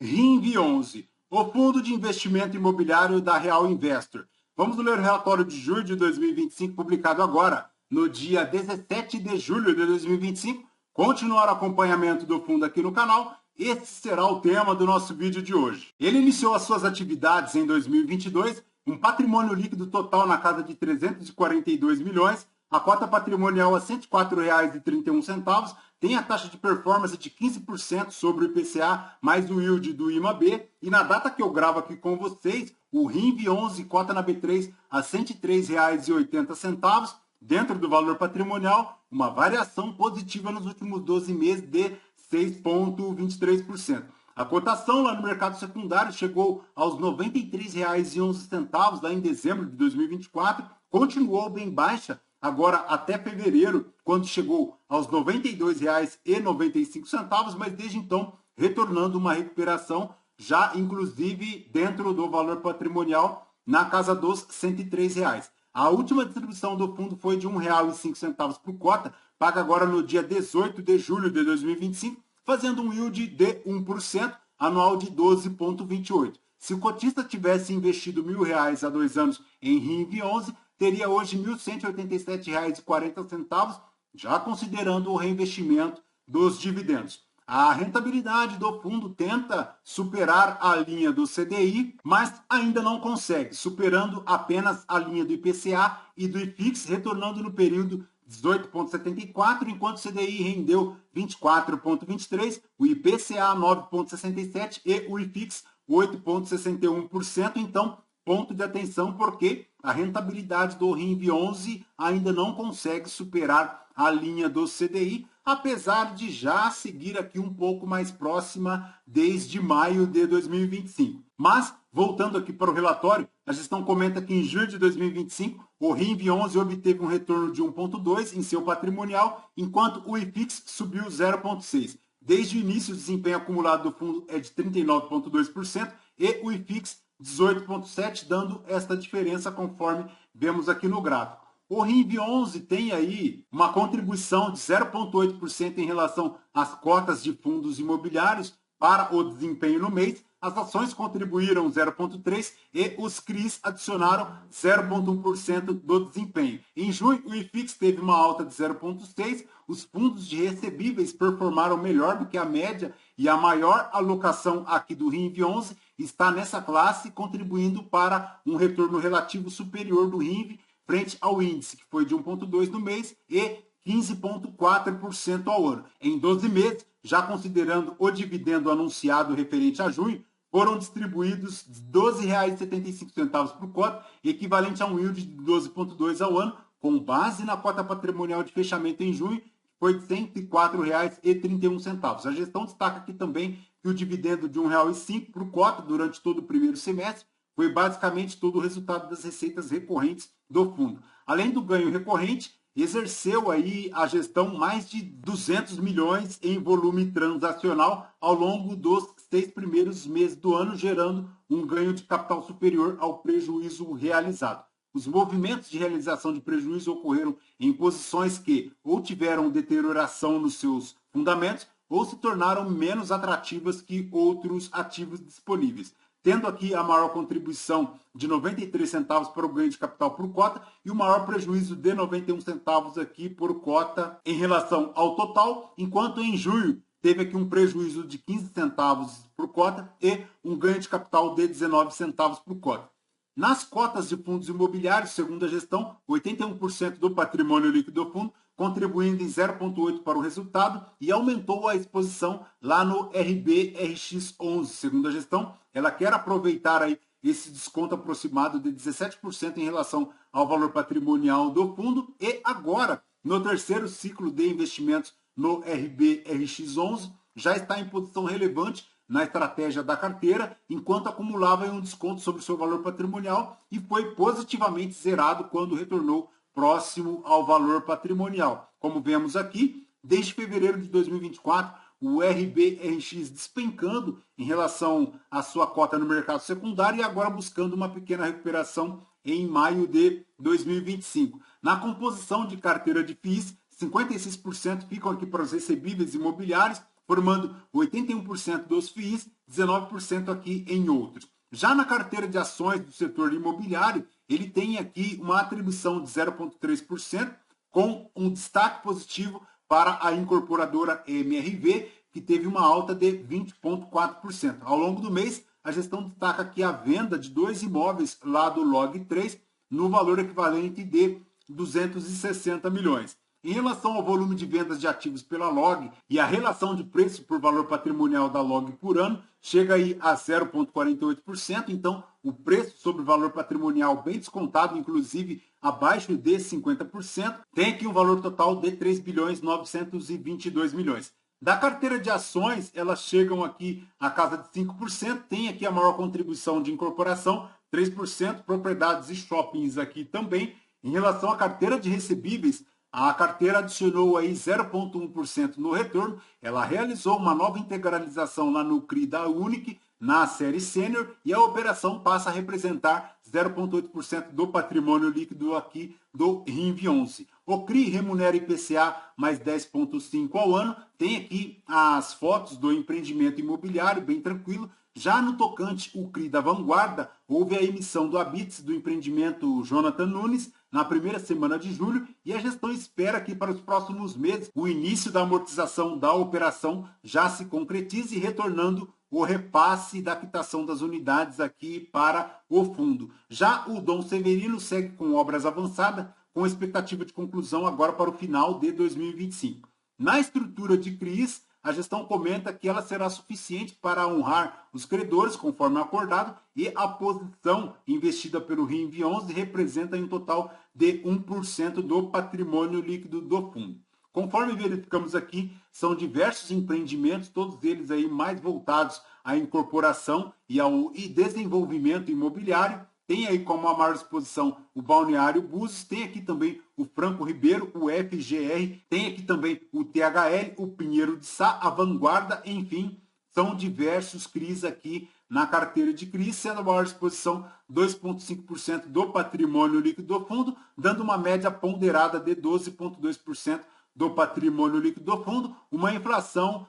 RINV11, o Fundo de Investimento Imobiliário da Real Investor. Vamos ler o relatório de julho de 2025, publicado agora, no dia 17 de julho de 2025. Continuar o acompanhamento do fundo aqui no canal. Esse será o tema do nosso vídeo de hoje. Ele iniciou as suas atividades em 2022, um patrimônio líquido total na casa de 342 milhões, a cota patrimonial a R$ 104,31, tem a taxa de performance de 15% sobre o IPCA, mais o yield do IMAB, e na data que eu gravo aqui com vocês, o RINV11 cota na B3 a R$ 103,80, dentro do valor patrimonial, uma variação positiva nos últimos 12 meses de 6,23%. A cotação lá no mercado secundário chegou aos R$ 93,11 lá em dezembro de 2024, continuou bem baixa agora até fevereiro, quando chegou aos R$ 92,95, mas desde então retornando uma recuperação, já inclusive dentro do valor patrimonial, na casa dos R$ 103. A última distribuição do fundo foi de R$ 1,05 por cota, paga agora no dia 18 de julho de 2025, fazendo um yield de 1%, anual de 12,28%. Se o cotista tivesse investido R$ 1.000 há 2 anos em RINV11, teria hoje R$ 1.187,40, já considerando o reinvestimento dos dividendos. A rentabilidade do fundo tenta superar a linha do CDI, mas ainda não consegue, superando apenas a linha do IPCA e do IFIX, retornando no período 18,74, enquanto o CDI rendeu 24,23, o IPCA 9,67 e o IFIX 8,61%. Então, ponto de atenção, porque a rentabilidade do RINV11 ainda não consegue superar a linha do CDI, apesar de já seguir aqui um pouco mais próxima desde maio de 2025. Mas, voltando aqui para o relatório, a gestão comenta que em junho de 2025, o RINV11 obteve um retorno de 1,2 em seu patrimonial, enquanto o IFIX subiu 0,6. Desde o início, o desempenho acumulado do fundo é de 39,2% e o IFIX 18,7%, dando esta diferença conforme vemos aqui no gráfico. O RINV11 tem aí uma contribuição de 0,8% em relação às cotas de fundos imobiliários para o desempenho no mês. As ações contribuíram 0,3% e os CRIs adicionaram 0,1% do desempenho. Em junho, o IFIX teve uma alta de 0,6%, os fundos de recebíveis performaram melhor do que a média e a maior alocação aqui do RINV11 está nessa classe, contribuindo para um retorno relativo superior do RINV frente ao índice, que foi de 1,2% no mês e 15,4% ao ano. Em 12 meses, já considerando o dividendo anunciado referente a junho, foram distribuídos R$ 12,75 por cota, equivalente a um yield de 12,2% ao ano, com base na cota patrimonial de fechamento em junho, que foi de R$ 104,31. A gestão destaca aqui também que o dividendo de R$ 1,05 por cota durante todo o primeiro semestre foi basicamente todo o resultado das receitas recorrentes do fundo. Além do ganho recorrente, exerceu aí a gestão mais de 200 milhões em volume transacional ao longo dos 6 primeiros meses do ano, gerando um ganho de capital superior ao prejuízo realizado. Os movimentos de realização de prejuízo ocorreram em posições que ou tiveram deterioração nos seus fundamentos ou se tornaram menos atrativas que outros ativos disponíveis, tendo aqui a maior contribuição de 93 centavos para o ganho de capital por cota e o maior prejuízo de 91 centavos aqui por cota em relação ao total, enquanto em junho teve aqui um prejuízo de 15 centavos por cota e um ganho de capital de 19 centavos por cota. Nas cotas de fundos imobiliários, segundo a gestão, 81% do patrimônio líquido do fundo, contribuindo em 0,8% para o resultado e aumentou a exposição lá no RBRX11. Segundo a gestão, ela quer aproveitar aí esse desconto aproximado de 17% em relação ao valor patrimonial do fundo e agora, no terceiro ciclo de investimentos no RBRX11, já está em posição relevante na estratégia da carteira, enquanto acumulava um desconto sobre o seu valor patrimonial e foi positivamente zerado quando retornou próximo ao valor patrimonial. Como vemos aqui, desde fevereiro de 2024, o RBRX despencando em relação à sua cota no mercado secundário e agora buscando uma pequena recuperação em maio de 2025. Na composição de carteira de FIIs, 56% ficam aqui para os recebíveis imobiliários, formando 81% dos FIIs, 19% aqui em outros. Já na carteira de ações do setor imobiliário, ele tem aqui uma atribuição de 0,3%, com um destaque positivo para a incorporadora MRV, que teve uma alta de 20,4%. Ao longo do mês, a gestão destaca aqui a venda de 2 imóveis lá do Log3, no valor equivalente de 260 milhões. Em relação ao volume de vendas de ativos pela Log e a relação de preço por valor patrimonial da Log por ano, chega aí a 0,48%, então o preço sobre o valor patrimonial bem descontado, inclusive abaixo de 50%, tem aqui um valor total de 3 bilhões 922 milhões. Da carteira de ações, elas chegam aqui à casa de 5%, tem aqui a maior contribuição de incorporação, 3%, propriedades e shoppings aqui também. Em relação à carteira de recebíveis, a carteira adicionou aí 0,1% no retorno. Ela realizou uma nova integralização lá no CRI da Unic, na série Sênior, e a operação passa a representar 0,8% do patrimônio líquido aqui do RINV11. O CRI remunera IPCA mais 10,5% ao ano. Tem aqui as fotos do empreendimento imobiliário, bem tranquilo. Já no tocante o CRI da Vanguarda, houve a emissão do habite do empreendimento Jonathan Nunes na primeira semana de julho, e a gestão espera que para os próximos meses o início da amortização da operação já se concretize, retornando o repasse da quitação das unidades aqui para o fundo. Já o Dom Severino segue com obras avançadas, com expectativa de conclusão agora para o final de 2025. Na estrutura de CRIs, a gestão comenta que ela será suficiente para honrar os credores, conforme acordado, e a posição investida pelo RINV11 representa um total de 1% do patrimônio líquido do fundo. Conforme verificamos aqui, são diversos empreendimentos, todos eles aí mais voltados à incorporação e ao desenvolvimento imobiliário. Tem aí como a maior exposição o Balneário Búzios, tem aqui também o Franco Ribeiro, o FGR, tem aqui também o THL, o Pinheiro de Sá, a Vanguarda, enfim, são diversos CRIs aqui na carteira de CRIs, sendo a maior exposição 2,5% do patrimônio líquido do fundo, dando uma média ponderada de 12,2% do patrimônio líquido do fundo, uma inflação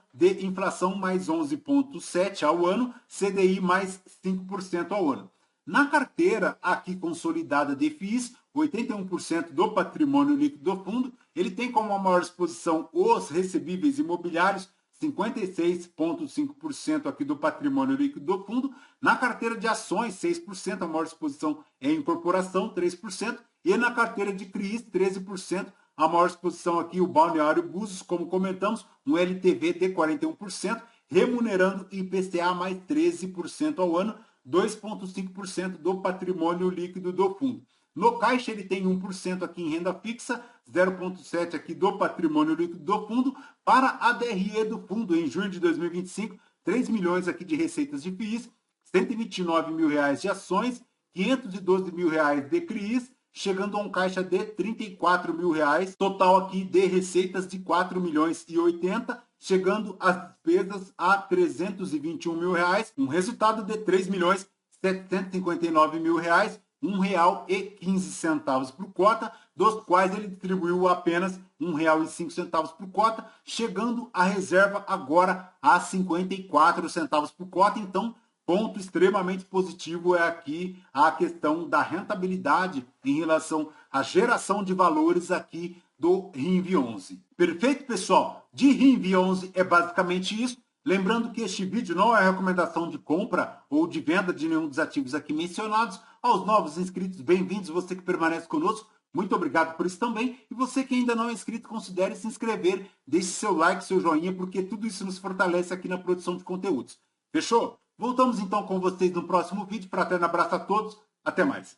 mais 11,7% ao ano, CDI mais 5% ao ano. Na carteira aqui consolidada de FIIs, 81% do patrimônio líquido do fundo, ele tem como a maior exposição os recebíveis imobiliários, 56,5% aqui do patrimônio líquido do fundo. Na carteira de ações, 6%, a maior exposição é incorporação, 3%. E na carteira de CRIs, 13%, a maior exposição aqui, o Balneário Búzios, como comentamos, um LTV de 41%, remunerando IPCA mais 13% ao ano, 2,5% do patrimônio líquido do fundo. No caixa ele tem 1% aqui em renda fixa, 0,7% aqui do patrimônio líquido do fundo. Para a DRE do fundo, em junho de 2025, 3 milhões aqui de receitas de FIIs, 129 mil reais de ações, 512 mil reais de CRIs, chegando a um caixa de 34 mil reais, total aqui de receitas de 4 milhões e 80, chegando as despesas a 321 mil reais, um resultado de 3 milhões 759 mil reais, R$1,15 por cota, dos quais ele distribuiu apenas R$1,05 por cota, chegando a reserva agora a 54 centavos por cota. Então, ponto extremamente positivo é aqui a questão da rentabilidade em relação à geração de valores aqui do RINV11. Perfeito, pessoal? De RINV11 é basicamente isso. Lembrando que este vídeo não é recomendação de compra ou de venda de nenhum dos ativos aqui mencionados. Aos novos inscritos, bem-vindos, você que permanece conosco. Muito obrigado por isso também. E você que ainda não é inscrito, considere se inscrever, deixe seu like, seu joinha, porque tudo isso nos fortalece aqui na produção de conteúdos. Fechou? Voltamos então com vocês no próximo vídeo. Fraterno abraço a todos. Até mais.